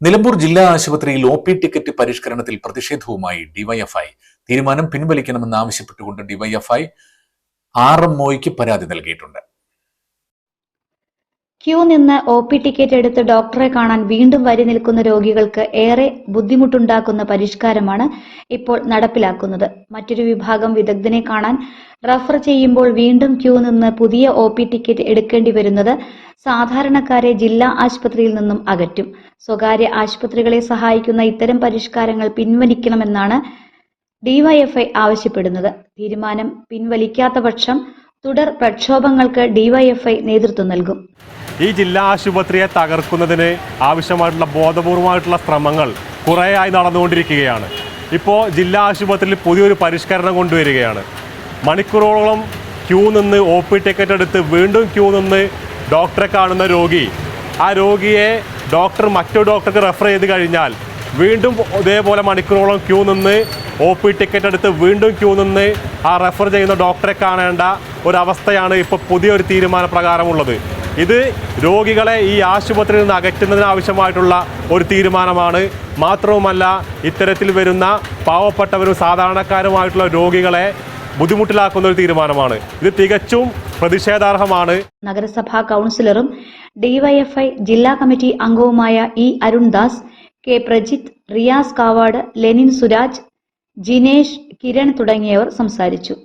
നിലമ്പൂർ ജില്ലാ ആശുപത്രിയിൽ OP. Ticket പരിഷ്കരണത്തിൽ പ്രതിഷേധവുമായി ഡിവൈഎഫ്ഐ. തീരുമാനം പിൻവലിക്കണമെന്ന് ആവശ്യപ്പെട്ടുകൊണ്ട് ഡിവൈഎഫ്ഐ ആർഎംഒയ്ക്ക് പരാതി നൽകിയിട്ടുണ്ട്. ക്യൂ നിന്ന് ഒ.പി. ടിക്കറ്റ് എടുത്ത് ഡോക്ടറെ കാണാൻ വീണ്ടും വരി നിൽക്കുന്ന രോഗികൾക്ക് ഏറെ ബുദ്ധിമുട്ടുണ്ടാക്കുന്ന പരിഷ്കാരമാണ് ഇപ്പോൾ നടപ്പിലാക്കുന്നത്. മറ്റൊരു വിഭാഗം വിദഗ്ധനെ കാണാൻ റഫർ ചെയ്യുമ്പോൾ വീണ്ടും ക്യൂ നിന്ന് പുതിയ ഒ.പി. ടിക്കറ്റ് എടുക്കേണ്ടി വരുന്നത് സാധാരണക്കാരെ ജില്ലാ ആശുപത്രിയിൽ നിന്നും അകറ്റും. സ്വകാര്യ ആശുപത്രികളെ സഹായിക്കുന്ന ഇത്തരം പരിഷ്കാരങ്ങൾ പിൻവലിക്കണമെന്നാണ് ഡിവൈഎഫ്ഐ ആവശ്യപ്പെടുന്നത്. തീരുമാനം പിൻവലിക്കാത്ത പക്ഷം തുടർ പ്രക്ഷോഭങ്ങൾക്ക് ഡിവൈഎഫ്ഐ നേതൃത്വം നൽകും. ഈ ജില്ലാ ആശുപത്രിയെ തകർക്കുന്നതിന് ആവശ്യമായിട്ടുള്ള ബോധപൂർവമായിട്ടുള്ള ശ്രമങ്ങൾ കുറേയായി നടന്നുകൊണ്ടിരിക്കുകയാണ്. ഇപ്പോൾ ജില്ലാ ആശുപത്രിയിൽ പുതിയൊരു പരിഷ്കരണം കൊണ്ടുവരികയാണ്. മണിക്കൂറോളം ക്യൂ നിന്ന് ഒ.പി. ടിക്കറ്റ് എടുത്ത് വീണ്ടും ക്യൂ നിന്ന് ഡോക്ടറെ കാണുന്ന രോഗി, ആ രോഗിയെ ഡോക്ടർ മറ്റൊരു ഡോക്ടർക്ക് റെഫർ ചെയ്ത് കഴിഞ്ഞാൽ വീണ്ടും ഇതേപോലെ മണിക്കൂറോളം ക്യൂ നിന്ന് ഒ.പി. ടിക്കറ്റ് എടുത്ത് വീണ്ടും ക്യൂ നിന്ന് ആ റെഫർ ചെയ്യുന്ന ഡോക്ടറെ കാണേണ്ട ഒരവസ്ഥയാണ് ഇപ്പോൾ പുതിയൊരു തീരുമാനപ്രകാരമുള്ളത്. ഇത് രോഗികളെ ഈ ആശുപത്രിയിൽ നിന്ന് അകറ്റുന്നതിനാവശ്യമായിട്ടുള്ള ഒരു തീരുമാനമാണ്. മാത്രവുമല്ല, ഇത്തരത്തിൽ വരുന്ന പാവപ്പെട്ടവരും സാധാരണക്കാരുമായിട്ടുള്ള രോഗികളെ ബുദ്ധിമുട്ടിലാക്കുന്ന ഒരു തീരുമാനമാണ്. ഇത് തികച്ചും പ്രതിഷേധാർഹമാണ്. നഗരസഭാ കൗൺസിലറും ഡിവൈഎഫ്ഐ ജില്ലാ കമ്മിറ്റി അംഗവുമായ E Arundas, K Prajith, Riyas Kavad, Lenin Suraj, Jinesh, Kiran തുടങ്ങിയവർ സംസാരിച്ചു.